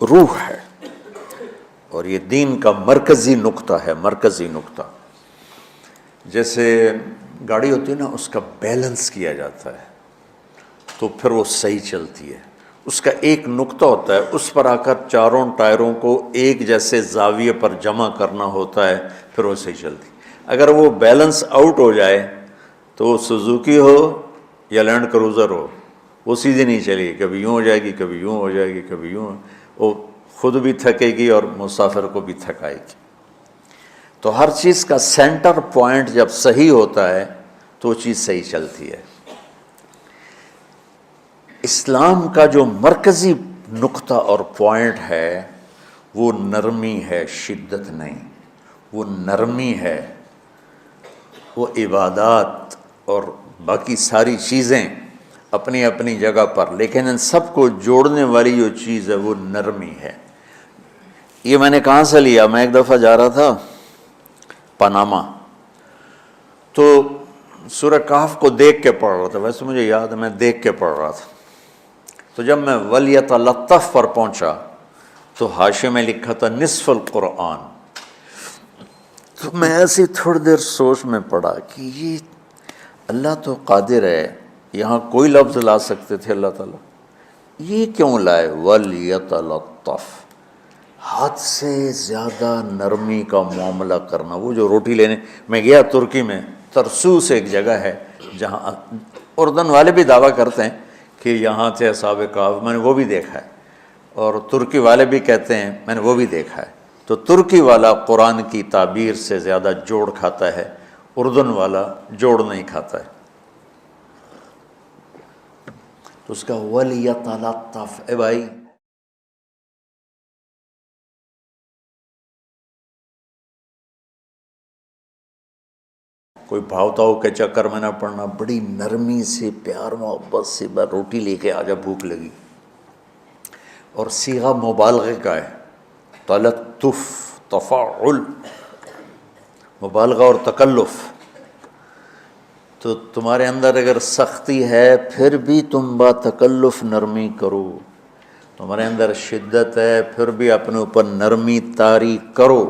روح ہے، اور یہ دین کا مرکزی نقطہ ہے، مرکزی نقطہ۔ جیسے گاڑی ہوتی ہے نا، اس کا بیلنس کیا جاتا ہے تو پھر وہ صحیح چلتی ہے۔ اس کا ایک نقطہ ہوتا ہے، اس پر آ کر چاروں ٹائروں کو ایک جیسے زاویے پر جمع کرنا ہوتا ہے، پھر وہ صحیح چلتی ہے۔ اگر وہ بیلنس آؤٹ ہو جائے تو وہ سوزوکی ہو یا لینڈ کروزر ہو، وہ سیدھی نہیں چلے گی، کبھی یوں ہو جائے گی، کبھی یوں ہو جائے گی، کبھی یوں، وہ خود بھی تھکے گی اور مسافر کو بھی تھکائے گی۔ تو ہر چیز کا سینٹر پوائنٹ جب صحیح ہوتا ہے تو وہ چیز صحیح چلتی ہے۔ اسلام کا جو مرکزی نقطہ اور پوائنٹ ہے وہ نرمی ہے، شدت نہیں، وہ نرمی ہے، وہ عبادات اور باقی ساری چیزیں اپنی اپنی جگہ پر، لیکن ان سب کو جوڑنے والی جو چیز ہے وہ نرمی ہے۔ یہ میں نے کہاں سے لیا؟ میں ایک دفعہ جا رہا تھا پاناما، تو سورہ کہف کو دیکھ کے پڑھ رہا تھا، ویسے مجھے یاد ہے میں دیکھ کے پڑھ رہا تھا۔ تو جب میں وَلْيَتَلَطَّفْ پر پہنچا تو حاشیے میں لکھا تھا نصف القرآن۔ تو میں ایسی تھوڑی دیر سوچ میں پڑا کہ یہ اللہ تو قادر ہے، یہاں کوئی لفظ لا سکتے تھے اللہ تعالیٰ، یہ کیوں لائے وَلْيَتَلَطَّفْ؟ حد سے زیادہ نرمی کا معاملہ کرنا۔ وہ جو روٹی لینے میں گیا ترکی میں، ترسوس ایک جگہ ہے جہاں اردن والے بھی دعویٰ کرتے ہیں کہ یہاں تھے اصحاب کہف، میں نے وہ بھی دیکھا ہے، اور ترکی والے بھی کہتے ہیں میں نے وہ بھی دیکھا ہے۔ تو ترکی والا قرآن کی تعبیر سے زیادہ جوڑ کھاتا ہے، اردن والا جوڑ نہیں کھاتا ہے۔ تو اس کا وَلْيَتَلَطَّفْ، اے بھائی کوئی بھاؤ تاؤ کے چکر میں نہ پڑنا، بڑی نرمی سے پیار محبت سے بس روٹی لے کے آجا، بھوک لگی۔ اور صیغہ مبالغے کا ہے، تلطف، تفاعل، مبالغہ اور تکلف۔ تو تمہارے اندر اگر سختی ہے پھر بھی تم با تکلف نرمی کرو، تمہارے اندر شدت ہے پھر بھی اپنے اوپر نرمی طاری کرو۔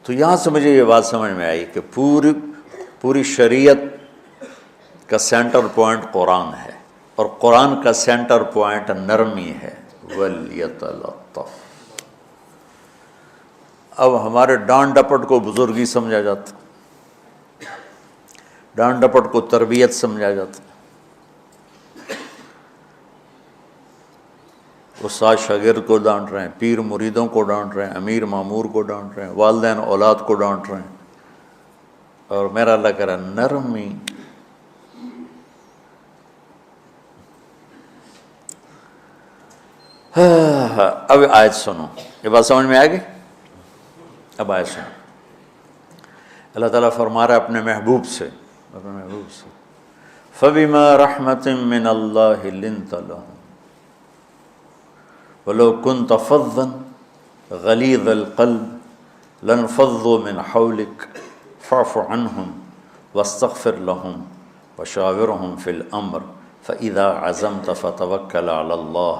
تو یہاں سے مجھے یہ بات سمجھ میں آئی کہ پوری شریعت کا سینٹر پوائنٹ قرآن ہے، اور قرآن کا سینٹر پوائنٹ نرمی ہے، وَلْيَتَلَطَّفْ۔ اب ہمارے ڈانٹ ڈپٹ کو بزرگی سمجھا جاتا، ڈانٹ ڈپٹ کو تربیت سمجھا جاتا، استاد شاگرد کو ڈانٹ رہے ہیں، پیر مریدوں کو ڈانٹ رہے ہیں، امیر مامور کو ڈانٹ رہے ہیں، والدین اولاد کو ڈانٹ رہے ہیں، اور میرا اللہ کہہ رہا ہے نرمی۔ اب آیت سنو، یہ بات سمجھ میں آ گئی؟ اب آیت سنو، اللہ تعالیٰ فرما رہا ہے اپنے محبوب سے، فَبِمَا رَحْمَةٍ مِّنَ اللَّهِ لِنْتَ لَهُمْ وَلَوْ كُنْتَ فَظًّا غَلِيظَ الْقَلْبِ لَانفَضُّوا مِنْ حَوْلِكَ فَاعْفُ عَنْهُمْ وَاسْتَغْفِرْ لَهُمْ وَشَاوِرْهُمْ فِي الْأَمْرِ فَإِذَا عَزَمْتَ فَتَوَكَّلْ عَلَى اللَّهِ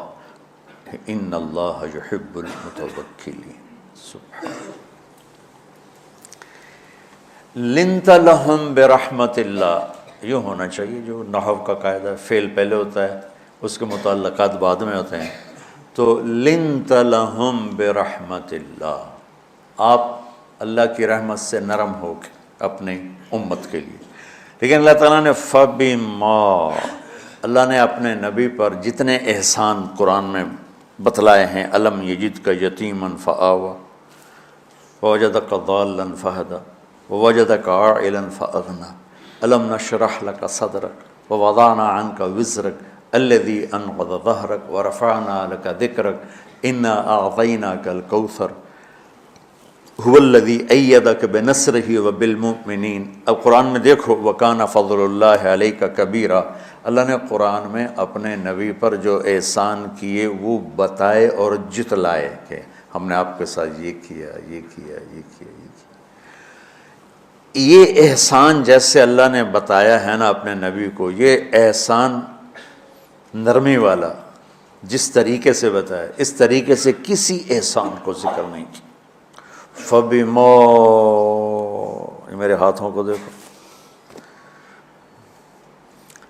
إِنَّ اللَّهَ يُحِبُّ الْمُتَوَكِّلِينَ۔ سبحان لنت لہم برحمت اللہ، یہ ہونا چاہیے جو نحو کا قاعدہ ہے، فعل پہلے ہوتا ہے اس کے متعلقات بعد میں ہوتے ہیں۔ تو لنت لہم برحمت اللہ، آپ اللہ کی رحمت سے نرم ہو کے اپنی امت کے لیے۔ لیکن اللہ تعالیٰ نے فبما، اللہ نے اپنے نبی پر جتنے احسان قرآن میں بتلائے ہیں، الم یجدک یتیما فآویٰ ووجدک ضالا فہدیٰ ووجدک عائلا فأغنیٰ الم نشرح لک صدرک ووضعنا عنک وزرک الذی انقض ظہرک ورفعنا لک ذکرک انا اعطیناک الکوثر هو الذی ایدک بنصرہ وبالمؤمنین۔ اب قرآن میں دیکھو، وکان فضل اللہ علیک کبیرا، اللہ نے قرآن میں اپنے نبی پر جو احسان کیے وہ بتائے اور جتلائے کہ ہم نے آپ کے ساتھ یہ کیا، یہ کیا، یہ کیا، یہ کیا۔ یہ احسان جیسے اللہ نے بتایا ہے نا اپنے نبی کو، یہ احسان نرمی والا، جس طریقے سے بتایا اس طریقے سے کسی احسان کو ذکر نہیں کیا۔ فَبِمَا، یہ میرے ہاتھوں کو دیکھو،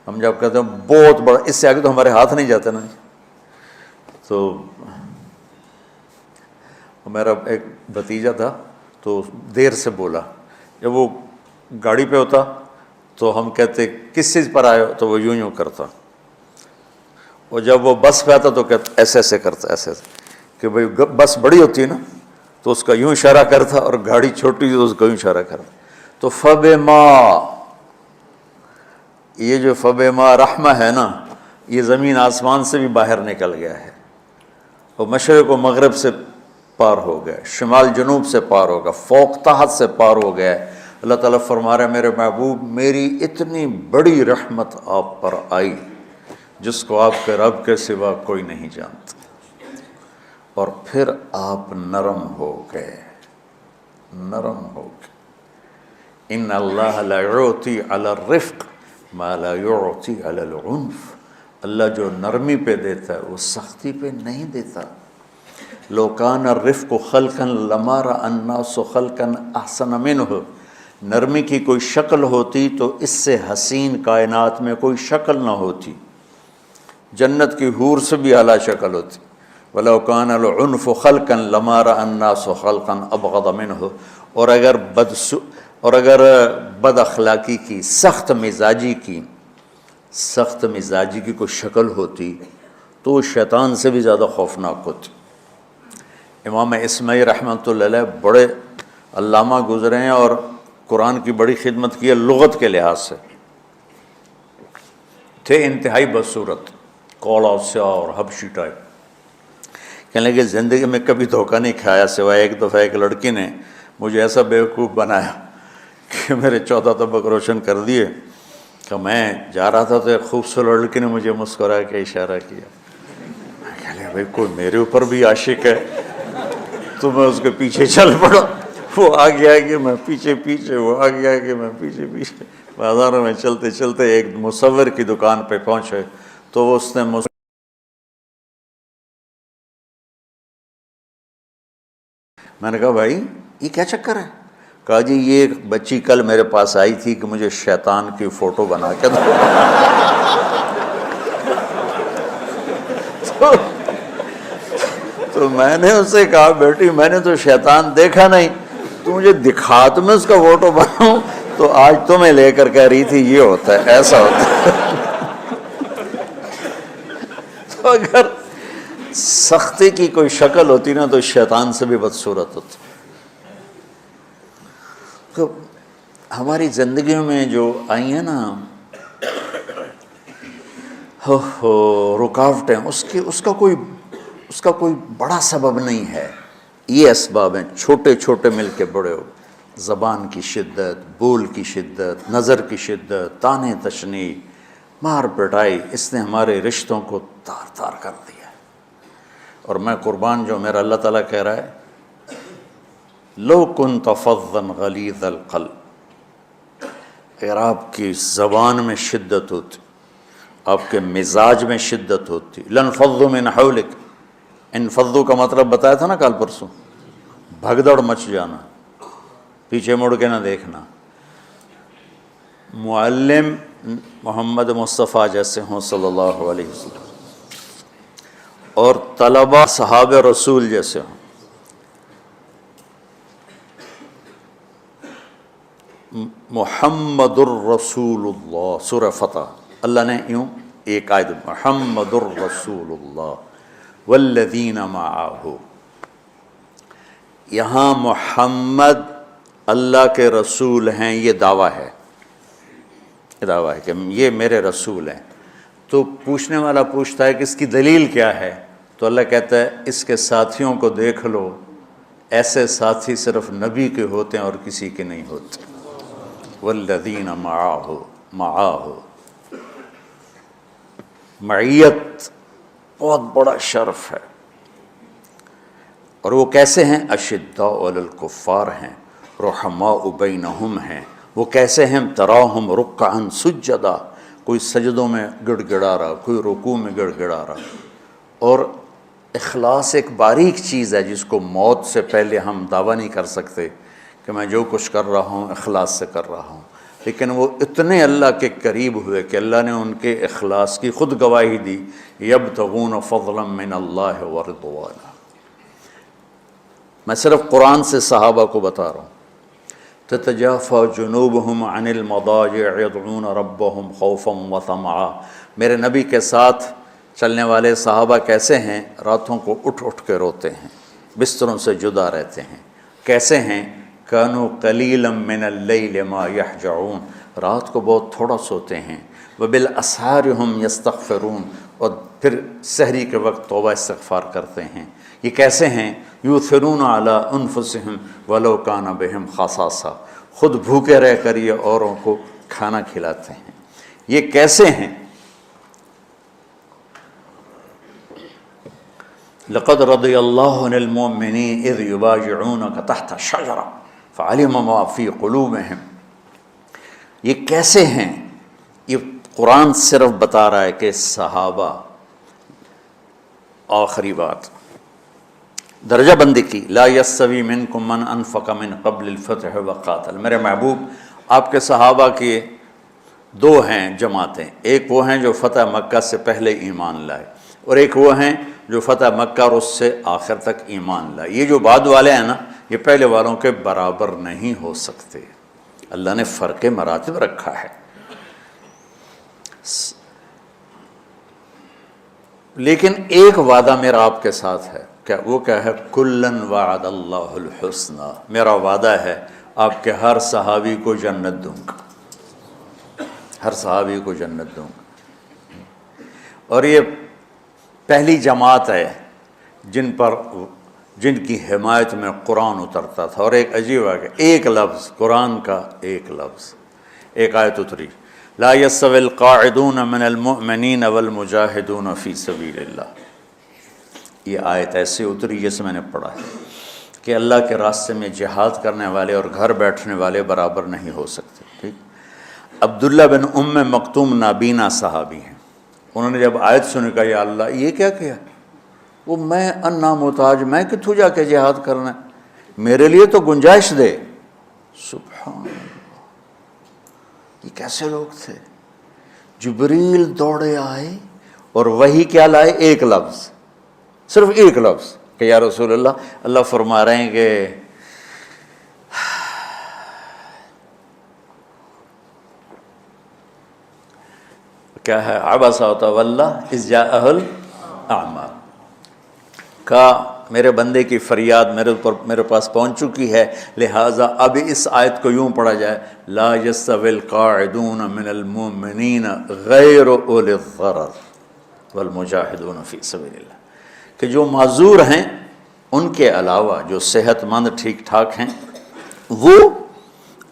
ہم جب کہتے ہیں بہت بڑا، اس سے آگے تو ہمارے ہاتھ نہیں جاتے نا۔ تو میرا ایک بھتیجا تھا تو دیر سے بولا، جب وہ گاڑی پہ ہوتا تو ہم کہتے کس چیز پر آئے ہو، تو وہ یوں یوں کرتا، اور جب وہ بس پہ آتا تو کہتا ایسے ایسے کرتا، ایسے ایسے، کہ بھئی بس بڑی ہوتی ہے نا تو اس کا یوں اشارہ کرتا، اور گاڑی چھوٹی تو اس کا یوں اشارہ کرتا۔ تو فَبِمَا، یہ جو فَبِمَا رحمہ ہے نا، یہ زمین آسمان سے بھی باہر نکل گیا ہے، اور مشرق و مغرب سے پار ہو گیا، شمال جنوب سے پار ہوگا، فوق تحت سے پار ہو گیا ہے۔ اللہ تعالیٰ فرما رہا ہے میرے محبوب میری اتنی بڑی رحمت آپ پر آئی جس کو آپ کے رب کے سوا کوئی نہیں جانتا، اور پھر آپ نرم ہو گئے، نرم ہو گئے۔ ان اللہ لا یعطی علی الرفق ما لا یعطی علی العنف، اللہ جو نرمی پہ دیتا ہے وہ سختی پہ نہیں دیتا۔ لو کان الرفق خلقا لما رأى الناس خلقا احسن منه، نرمی کی کوئی شکل ہوتی تو اس سے حسین کائنات میں کوئی شکل نہ ہوتی، جنت کی حور سے بھی اعلیٰ شکل ہوتی۔ وَلَوْ كَانَ الْعُنْفُ خَلْقًا لَمَا رَأَى النَّاسُ خَلْقًا أَبْغَضَ مِنْهُ، اور اگر بد اخلاقی کی، سخت مزاجی کوئی شکل ہوتی تو وہ شیطان سے بھی زیادہ خوفناک ہوتی۔ امام اسماعیل رحمۃ اللہ علیہ بڑے علامہ گزرے ہیں اور قرآن کی بڑی خدمت کی ہے لغت کے لحاظ سے، تھے انتہائی بدصورت، کوڑا سیاہ اور حبشی ٹائپ۔ کہنے لگے زندگی میں کبھی دھوکہ نہیں کھایا سوائے ایک دفعہ ایک لڑکی نے مجھے ایسا بیوقوف بنایا کہ میرے 14 طبق روشن کر دیے، کہ میں جا رہا تھا تو ایک خوبصورت لڑکی نے مجھے مسکرا کے اشارہ کیا، میں کہہ لیا بھائی کوئی میرے اوپر بھی عاشق ہے، تو میں اس کے پیچھے چل پڑا، وہ آگے آگے میں پیچھے پیچھے، وہ آگے آگے میں پیچھے پیچھے، بازاروں میں چلتے چلتے ایک مصور کی دکان پہ پہنچے تو اس نے میں نے کہا بھائی یہ کیا چکر ہے؟ کہا جی یہ ایک بچی کل میرے پاس آئی تھی کہ مجھے شیطان کی فوٹو بنا کے دو۔ تو میں نے اس سے کہا بیٹی میں نے تو شیطان دیکھا نہیں، تو مجھے دکھا تو میں اس کا فوٹو بناؤں، تو آج تمہیں لے کر کہہ رہی تھی یہ ہوتا ہے ایسا ہوتا ہے۔ تو اگر سختی کی کوئی شکل ہوتی نا تو شیطان سے بھی بدصورت ہوتی۔ تو ہماری زندگیوں میں جو آئی ہیں نا رکاوٹیں، اس کا کوئی بڑا سبب نہیں ہے، یہ اسباب ہیں چھوٹے چھوٹے مل کے بڑے ہو، زبان کی شدت، بول کی شدت، نظر کی شدت، طعنے تشنیع، مار پٹائی، اس نے ہمارے رشتوں کو تار تار کر دیا۔ اور میں قربان جو میرا اللہ تعالیٰ کہہ رہا ہے لو کنت فظا غلیظ القلب، اگر آپ کی زبان میں شدت ہوتی، آپ کے مزاج میں شدت ہوتی، لانفضوا من حولک، انفضوا کا مطلب بتایا تھا نا کل پرسوں، بھگدڑ مچ جانا، پیچھے مڑ کے نہ دیکھنا۔ معلم محمد مصطفیٰ جیسے ہوں صلی اللہ علیہ وسلم، اور طلبہ صحاب رسول جیسے ہوں، محمد الرسول اللہ، سورہ فتح اللہ نے یوں ایک آیت محمد الرسول اللہ والذین معہ، یہاں محمد اللہ کے رسول ہیں، یہ دعویٰ ہے، کہ یہ میرے رسول ہیں۔ تو پوچھنے والا پوچھتا ہے کہ اس کی دلیل کیا ہے؟ تو اللہ کہتا ہے اس کے ساتھیوں کو دیکھ لو، ایسے ساتھی صرف نبی کے ہوتے ہیں اور کسی کے نہیں ہوتے۔ والذین معہ، معیت بہت بڑا شرف ہے۔ اور وہ کیسے ہیں؟ اشداء علی الکفار ہیں، رحماء بینہم ہیں۔ وہ کیسے ہیں؟ تراہم رکعا سجدا، کوئی سجدوں میں گڑ گڑا رہا، کوئی رکوع میں گڑ گڑا رہا، اور اخلاص ایک باریک چیز ہے جس کو موت سے پہلے ہم دعویٰ نہیں کر سکتے کہ میں جو کچھ کر رہا ہوں اخلاص سے کر رہا ہوں، لیکن وہ اتنے اللہ کے قریب ہوئے کہ اللہ نے ان کے اخلاص کی خود گواہی دی، یبتغون فضلا من اللہ ورضوانا۔ میں صرف قرآن سے صحابہ کو بتا رہا ہوں، تتجافى جنوبهم عن المضاجع يدعون ربهم خوفا وطمعا۔ میرے نبی کے ساتھ چلنے والے صحابہ کیسے ہیں؟ راتوں کو اٹھ اٹھ کے روتے ہیں، بستروں سے جدا رہتے ہیں۔ کیسے ہیں؟ كانوا قليلا من الليل ما يهجعون، رات کو بہت تھوڑا سوتے ہیں۔ وبالاسحار هم يستغفرون، اور پھر سحری کے وقت توبہ استغفار کرتے ہیں۔ یہ کیسے ہیں؟ یؤثرون علی انفسهم ولو کان بهم خصاصہ، خود بھوکے رہ کر یہ اوروں کو کھانا کھلاتے ہیں۔ یہ کیسے ہیں؟ لقد رضی اللہ عن المؤمنین اذ یبایعونک تحت الشجرہ فعلم ما فی قلوبہم۔ یہ کیسے ہیں؟ یہ قرآن صرف بتا رہا ہے کہ صحابہ، آخری بات درجہ بندی کی، لا یستوی منکم من انفق من قبل الفتح وقاتل۔ میرے محبوب، آپ کے صحابہ کے دو ہیں جماعتیں، ایک وہ ہیں جو فتح مکہ سے پہلے ایمان لائے، اور ایک وہ ہیں جو فتح مکہ اور اس سے آخر تک ایمان لائے۔ یہ جو بعد والے ہیں نا، یہ پہلے والوں کے برابر نہیں ہو سکتے، اللہ نے فرق مراتب رکھا ہے۔ لیکن ایک وعدہ میرا آپ کے ساتھ ہے، وہ کیا ہے؟ کلن وعد اللہ الحسنہ، میرا وعدہ ہے آپ کے ہر صحابی کو جنت دوں گا، ہر صحابی کو جنت دوں گا۔ اور یہ پہلی جماعت ہے جن کی حمایت میں قرآن اترتا تھا۔ اور ایک عجیب ہے کہ ایک لفظ قرآن کا، ایک لفظ، ایک آیت اتری، لا یستوی القاعدون من المؤمنین والمجاہدون فی سبیل اللہ۔ یہ آیت ایسے اتری جیسے میں نے پڑھا ہے کہ اللہ کے راستے میں جہاد کرنے والے اور گھر بیٹھنے والے برابر نہیں ہو سکتے۔ ٹھیک، عبداللہ بن ام مکتوم نابینا صحابی ہیں، انہوں نے جب آیت سنی کہا یا اللہ یہ کیا کیا؟ وہ میں انا محتاج، میں کتوں جا کے جہاد کرنا ہے، میرے لیے تو گنجائش دے۔ سبحان اللہ، یہ کیسے لوگ تھے؟ جبریل دوڑے آئے اور وہی کیا لائے؟ ایک لفظ، صرف ایک لفظ کہ یا رسول اللہ، اللہ فرما رہے ہیں کہ کیا ہے؟ عبس وتولی اذ جاءہ الاعمی، کہا میرے بندے کی فریاد میرے پاس پہنچ چکی ہے، لہٰذا اب اس آیت کو یوں پڑھا جائے، لا یستوی القاعدون من المؤمنین غیر اولی الضرر والمجاہدون فی سبیل اللہ، کہ جو معذور ہیں ان کے علاوہ جو صحت مند ٹھیک ٹھاک ہیں وہ،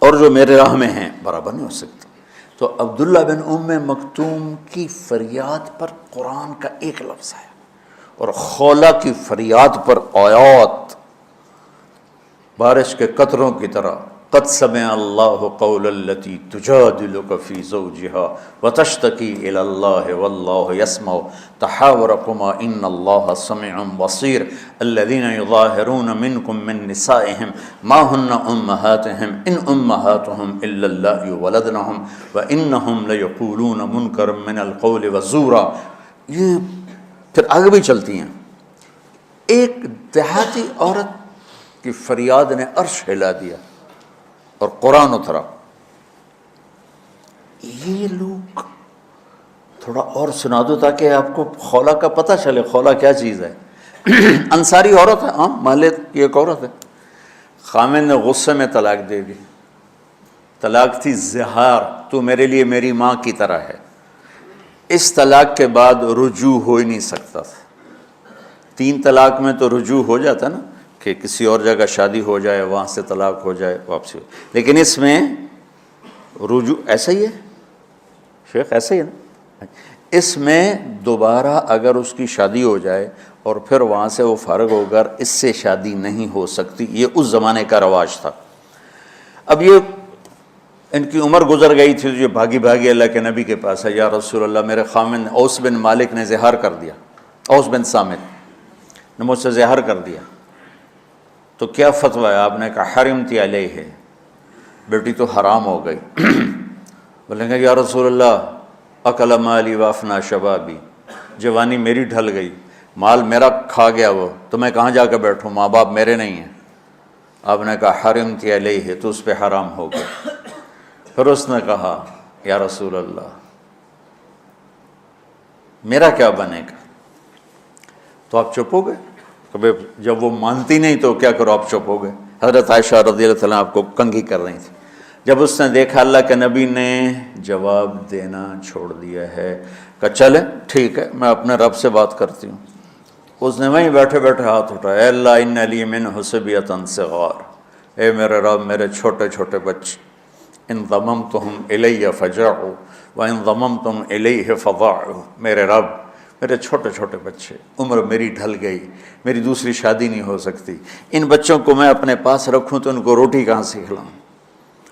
اور جو میرے راہ میں ہیں، برابر نہیں ہو سکتے۔ تو عبداللہ بن ام مکتوم کی فریاد پر قرآن کا ایک لفظ ہے، اور خولہ کی فریاد پر آیات بارش کے قطروں کی طرح، قد سمع اللہ قول التی تجادلک فی زوجها وتشتکی الی اللہ واللہ یسمع تحاورکما ان اللہ سمیع بصیر الذین یظاہرون منکم من نسائہم ما ہن امہاتہم ان امہاتہم الا اللہ ولدنہم وانہم لیقولون منکرا من القول وزورا۔ یہ پھر آگے بھی چلتی ہیں۔ ایک دیہاتی عورت کی فریاد نے عرش ہلا دیا اور قرآن اترا۔ یہ لوگ تھوڑا اور سنا دو تاکہ آپ کو خولہ کا پتہ چلے، خولہ کیا چیز ہے۔ انصاری عورت ہے، ہاں محلے کی ایک عورت ہے، خامن نے غصے میں طلاق دے دی، طلاق تھی زہار، تو میرے لیے میری ماں کی طرح ہے۔ اس طلاق کے بعد رجوع ہو ہی نہیں سکتا تھا۔ 3 طلاق میں تو رجوع ہو جاتا نا، کہ کسی اور جگہ شادی ہو جائے، وہاں سے طلاق ہو جائے، واپسی ہو، لیکن اس میں رجوع ایسا ہی ہے شیخ، ایسا ہی ہے نا، اس میں دوبارہ اگر اس کی شادی ہو جائے اور پھر وہاں سے وہ فارغ ہو کر اس سے شادی نہیں ہو سکتی، یہ اس زمانے کا رواج تھا۔ اب یہ ان کی عمر گزر گئی تھی، جو بھاگی بھاگی اللہ کے نبی کے پاس ہے، یا رسول اللہ میرے خامن اوس بن مالک نے زہار کر دیا، اوس بن صامت نے مجھ سے زہر کر دیا، تو کیا فتویٰ ہے؟ آپ نے کہا حرمتی علیہ، بیٹی تو حرام ہو گئی۔ بولیں گے یا رسول اللہ اکل مالی وافنا شبابی، جوانی میری ڈھل گئی، مال میرا کھا گیا وہ، تو میں کہاں جا کے بیٹھوں، ماں باپ میرے نہیں ہیں۔ آپ نے کہا حرمتی علیہ، تو اس پہ حرام ہو گیا۔ پھر اس نے کہا یا رسول اللہ میرا کیا بنے گا؟ تو آپ چپ ہو گئے؟ کہ جب وہ مانتی نہیں تو کیا کرو، آپ چپ ہو گئے۔ حضرت عائشہ رضی اللہ عنہ آپ کو کنگھی کر رہی تھی۔ جب اس نے دیکھا اللہ کے نبی نے جواب دینا چھوڑ دیا ہے، کہ چلے ٹھیک ہے میں اپنے رب سے بات کرتی ہوں، اس نے وہیں بیٹھے بیٹھے ہاتھ اٹھایا، اے اللہ ان لی منہ صبیۃ صغار، اے میرے رب میرے چھوٹے چھوٹے بچے، ان ضممتہم الی فجعوا وان ضممتم الیہ فضاعوا، میرے رب میرے چھوٹے چھوٹے بچے، عمر میری ڈھل گئی، میری دوسری شادی نہیں ہو سکتی، ان بچوں کو میں اپنے پاس رکھوں تو ان کو روٹی کہاں سے کھلاؤں،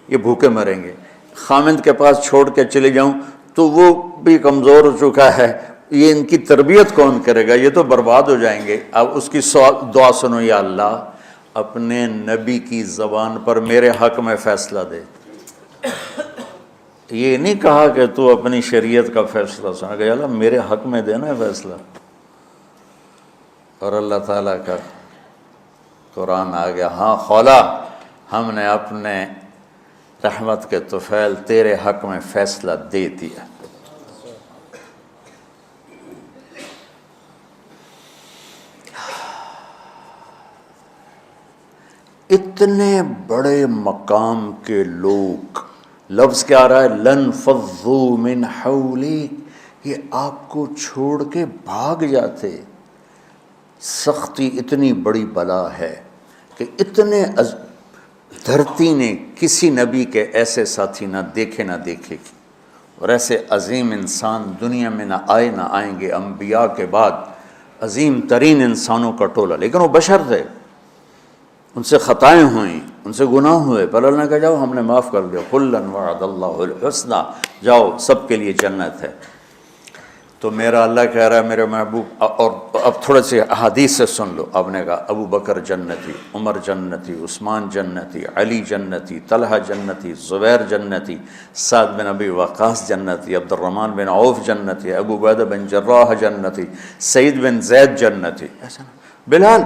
یہ بھوکے مریں گے، خامند کے پاس چھوڑ کے چلے جاؤں تو وہ بھی کمزور ہو چکا ہے، یہ ان کی تربیت کون کرے گا، یہ تو برباد ہو جائیں گے۔ اب اس کی دعا سنو، یا اللہ اپنے نبی کی زبان پر میرے حق میں فیصلہ دے۔ یہ نہیں کہا کہ تو اپنی شریعت کا فیصلہ سنا، کہ اللہ میرے حق میں دینا ہے فیصلہ۔ اور اللہ تعالیٰ کا قرآن آ گیا، ہاں خولا ہم نے اپنے رحمت کے طفیل تیرے حق میں فیصلہ دے دیا۔ اتنے بڑے مقام کے لوگ، لفظ کیا آ رہا ہے، لن فضوا من حولک، یہ آپ کو چھوڑ کے بھاگ جاتے۔ سختی اتنی بڑی بلا ہے کہ اتنے دھرتی نے کسی نبی کے ایسے ساتھی نہ دیکھے گی، اور ایسے عظیم انسان دنیا میں نہ آئیں گے، انبیاء کے بعد عظیم ترین انسانوں کا ٹولہ، لیکن وہ بشر تھے، ان سے خطائیں ہوئیں، ان سے گناہ ہوئے، پر اللہ نے کہا جاؤ ہم نے معاف کر دیا، کلا وعد اللہ الحسنی، جاؤ سب کے لیے جنت ہے۔ تو میرا اللہ کہہ رہا ہے میرے محبوب، اور اب تھوڑے سے احادیث سے سن لو۔ آپ نے کہا ابو بکر جنتی، عمر جنتی، عثمان جنتی، علی جنتی، طلحہ جنتی، زبیر جنتی، سعد بن ابی وقاص جنتی، عبد الرحمن بن عوف جنتی، ابو عبیدہ بن جراح جنتی، سعید بن زید جنتی، ایسا بلال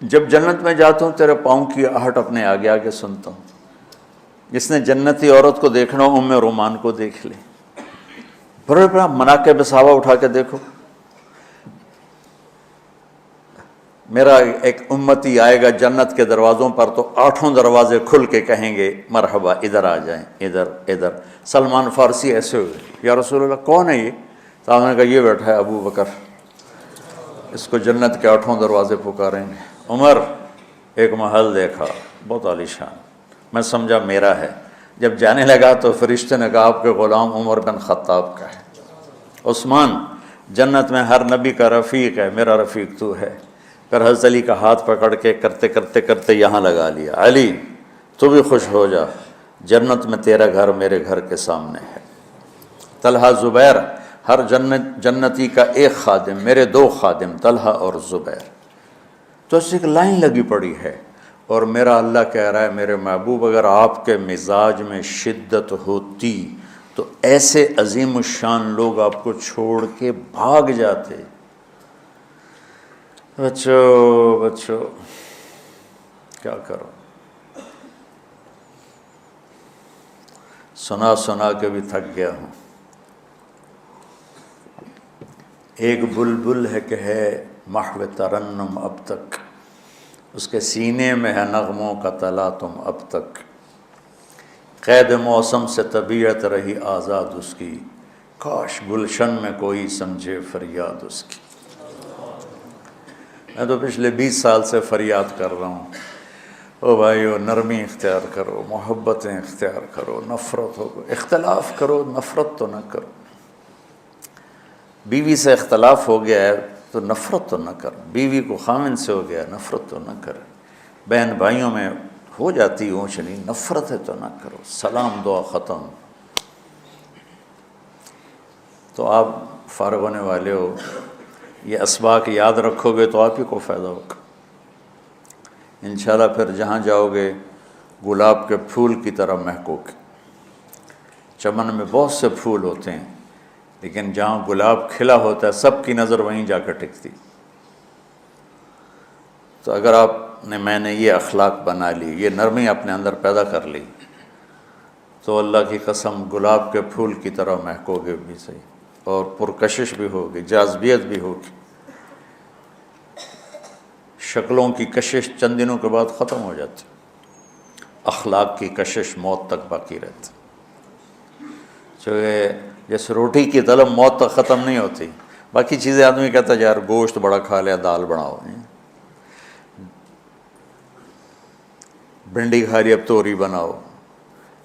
جب جنت میں جاتا ہوں تیرے پاؤں کی آہٹ اپنے آگے آگے سنتا ہوں۔ جس نے جنتی عورت کو دیکھنا ہو ام رومان کو دیکھ لے، بڑے بڑا مناقب صحابہ اٹھا کے دیکھو۔ میرا ایک امتی آئے گا جنت کے دروازوں پر تو 8 دروازے کھل کے کہیں گے مرحبا ادھر آ جائیں، ادھر ادھر۔ سلمان فارسی ایسے ہوئے، یا رسول اللہ کون ہے یہ؟ تو آپ نے کہا یہ بیٹھا ہے ابو بکر، اس کو جنت کے 8 دروازے پکاریں گے۔ عمر ایک محل دیکھا بہت عالیشان، میں سمجھا میرا ہے، جب جانے لگا تو فرشتے نے کہا آپ کے غلام عمر بن خطاب کا ہے۔ عثمان جنت میں ہر نبی کا رفیق ہے، میرا رفیق تو ہے۔ پھر حضرت علی کا ہاتھ پکڑ کے کرتے کرتے کرتے یہاں لگا لیا، علی تو بھی خوش ہو جا، جنت میں تیرا گھر میرے گھر کے سامنے ہے۔ طلحہ زبیر، ہر جنتی کا ایک خادم، میرے 2 خادم طلحہ اور زبیر۔ تو اس ایک لائن لگی پڑی ہے، اور میرا اللہ کہہ رہا ہے میرے محبوب اگر آپ کے مزاج میں شدت ہوتی تو ایسے عظیم الشان لوگ آپ کو چھوڑ کے بھاگ جاتے۔ بچو کیا کرو، سنا سنا کے بھی تھک گیا ہوں۔ ایک بلبل ہے کہ ہے محو ترنم اب تک، اس کے سینے میں ہے نغموں کا تلاطم اب تک، قید موسم سے طبیعت رہی آزاد اس کی، کاش گلشن میں کوئی سمجھے فریاد اس کی۔ میں تو پچھلے 20 سال سے فریاد کر رہا ہوں، او بھائیو نرمی اختیار کرو، محبتیں اختیار کرو، نفرت ہو، اختلاف کرو، نفرت تو نہ کرو۔ بیوی سے اختلاف ہو گیا ہے تو نفرت تو نہ کر، بیوی کو خامن سے ہو گیا نفرت تو نہ کر، بہن بھائیوں میں ہو جاتی اونچ نہیں، نفرت ہے تو نہ کرو، سلام دعا ختم۔ تو آپ فارغ ہونے والے ہو، یہ اسباق یاد رکھو گے تو آپ ہی کو فائدہ ہوگا انشاءاللہ۔ پھر جہاں جاؤ گے گلاب کے پھول کی طرح مہکو گے۔ چمن میں بہت سے پھول ہوتے ہیں، لیکن جہاں گلاب کھلا ہوتا ہے سب کی نظر وہیں جا کر ٹکتی۔ تو اگر میں نے یہ اخلاق بنا لی، یہ نرمی اپنے اندر پیدا کر لی، تو اللہ کی قسم گلاب کے پھول کی طرح مہکو گے بھی صحیح، اور پرکشش بھی ہوگی، جاذبیت بھی ہوگی۔ شکلوں کی کشش چند دنوں کے بعد ختم ہو جاتی، اخلاق کی کشش موت تک باقی رہتی۔ جیسے روٹی کی طلب موت تک ختم نہیں ہوتی، باقی چیزیں آدمی کہتا ہے یار گوشت بڑا کھا لیا، دال بناؤ، بھنڈی کھا لی اب توری بناؤ،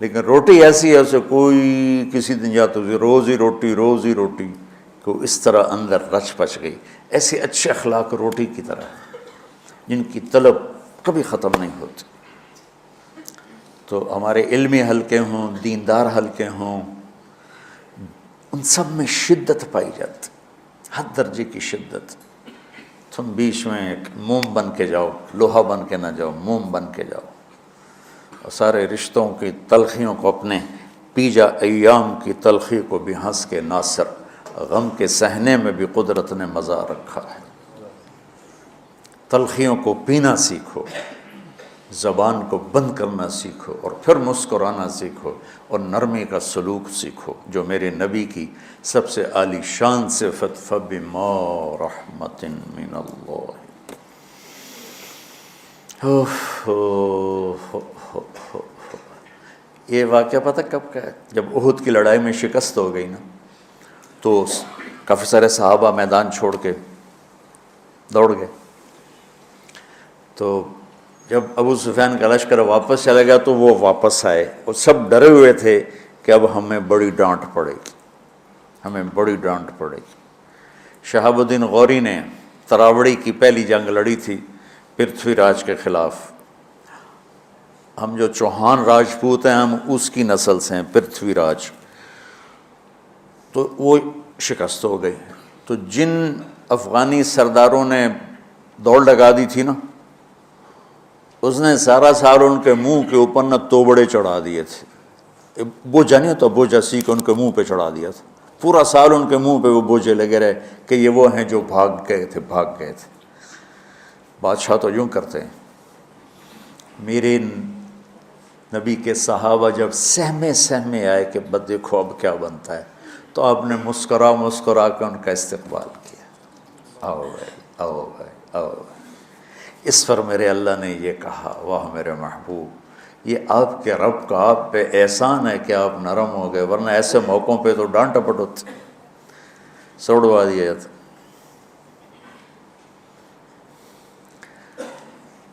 لیکن روٹی ایسی ہے اسے کوئی کسی دن جاتا روز ہی روٹی کو اس طرح اندر رچ پچ گئی۔ ایسے اچھے اخلاق روٹی کی طرح ہیں جن کی طلب کبھی ختم نہیں ہوتی۔ تو ہمارے علمی حلقے ہوں، دیندار حلقے ہوں، ان سب میں شدت پائی جاتی، ہر درجے کی شدت۔ تم بیچ میں ایک موم بن کے جاؤ، لوہا بن کے نہ جاؤ، موم بن کے جاؤ، اور سارے رشتوں کی تلخیوں کو اپنے پی جا، ایام کی تلخی کو بھی ہنس کے ناصر، غم کے سہنے میں بھی قدرت نے مزہ رکھا ہے۔ تلخیوں کو پینا سیکھو، زبان کو بند کرنا سیکھو، اور پھر مسکرانا سیکھو، اور نرمی کا سلوک سیکھو، جو میرے نبی کی سب سے عالی شان صفت فَبِمَا رَحْمَةٍ مِّنَ اللَّهِ۔ یہ واقعہ پتہ کب کا ہے؟ جب احد کی لڑائی میں شکست ہو گئی نا، تو کافی سارے صحابہ میدان چھوڑ کے دوڑ گئے۔ تو جب ابو سفیان کا لشکر واپس چلا گیا تو وہ واپس آئے، اور سب ڈرے ہوئے تھے کہ اب ہمیں بڑی ڈانٹ پڑے گی، ہمیں بڑی ڈانٹ پڑے گی۔ شہاب الدین غوری نے تراوڑی کی پہلی جنگ لڑی تھی پرتھوی راج کے خلاف۔ ہم جو چوہان راجپوت ہیں ہم اس کی نسل سے ہیں، پرتھوی راج، تو وہ شکست ہو گئی۔ تو جن افغانی سرداروں نے دوڑ لگا دی تھی نا، اس نے سارا سال ان کے منہ کے اوپر نہ توبڑے چڑھا دیے تھے، بوجھا نہیں ہوتا، بوجھا سی کے ان کے منہ پہ چڑھا دیا تھا، پورا سال ان کے منہ پہ وہ بوجھے لگے رہے کہ یہ وہ ہیں جو بھاگ گئے تھے۔ بادشاہ تو یوں کرتے ہیں۔ میرے نبی کے صحابہ جب سہمے آئے کہ بس دیکھو اب کیا بنتا ہے، تو آپ نے مسکرا کے ان کا استقبال کیا، آؤ بھائی آؤ بھائی آؤ بھائی۔ اس پر میرے اللہ نے یہ کہا، واہ میرے محبوب، یہ آپ کے رب کا آپ پہ احسان ہے کہ آپ نرم ہو گئے، ورنہ ایسے موقعوں پہ تو ڈانٹ ٹپٹ ہوتی، سوڑوا دیا جاتا۔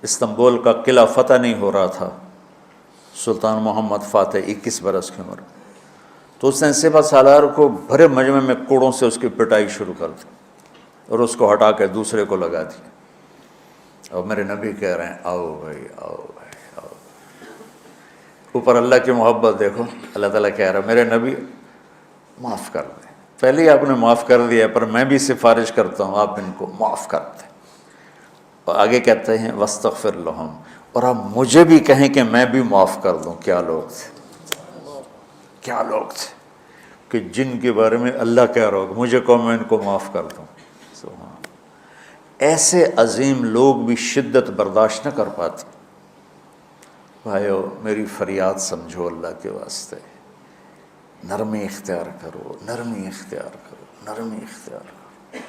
استنبول کا قلعہ فتح نہیں ہو رہا تھا، سلطان محمد فاتح 21 برس کی عمر، تو اس نے سپہ سالار کو بھرے مجمع میں کوڑوں سے اس کی پٹائی شروع کر دی، اور اس کو ہٹا کے دوسرے کو لگا دیا۔ اور میرے نبی کہہ رہے ہیں آؤ بھائی آؤ بھائی آؤ۔ اوپر اللہ کی محبت دیکھو، اللہ تعالیٰ کہہ رہا ہے میرے نبی معاف کر دیں، پہلے ہی آپ نے معاف کر دیا، پر میں بھی سفارش کرتا ہوں آپ ان کو معاف کر دیں۔ اور آگے کہتے ہیں وَاسْتَغْفِرْ لَهُمْ، اور آپ مجھے بھی کہیں کہ میں بھی معاف کر دوں۔ کیا لوگ تھے کہ جن کے بارے میں اللہ کہہ رہا ہوگا مجھے کہو میں ان کو معاف کر دوں۔ ایسے عظیم لوگ بھی شدت برداشت نہ کر پاتے۔ بھائیو میری فریاد سمجھو اللہ کے واسطے، نرمی اختیار کرو، نرمی اختیار کرو، نرمی اختیار کرو۔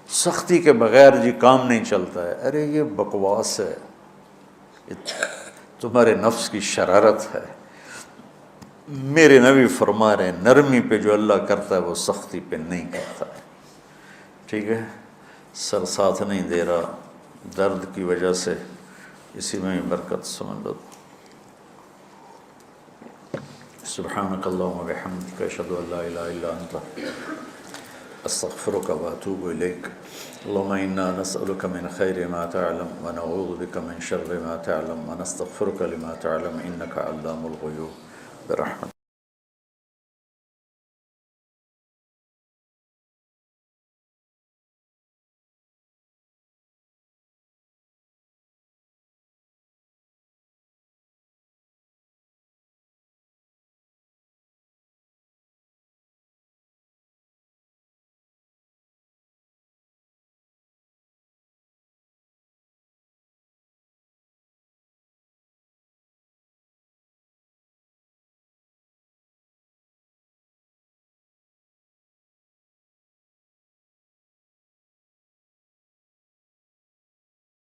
سختی کے بغیر جی کام نہیں چلتا ہے، ارے یہ بکواس ہے، تمہارے نفس کی شرارت ہے۔ میرے نبی فرما رہے ہیں نرمی پہ جو اللہ کرتا ہے وہ سختی پہ نہیں کرتا ہے۔ ٹھیک ہے، سر ساتھ نہیں دے رہا درد کی وجہ سے، اسی میں ہی برکت سمجھ لو۔ سبحانک اللہم و بحمدک، اشہد ان لا الہ الا انت، استغفرک و اتوب الیک۔ اللہم انا نسألک من خیر ما تعلم ونعوذ بک من شر ما تعلم ونستغفرک لما تعلم انک علام الغیوب برحمتک۔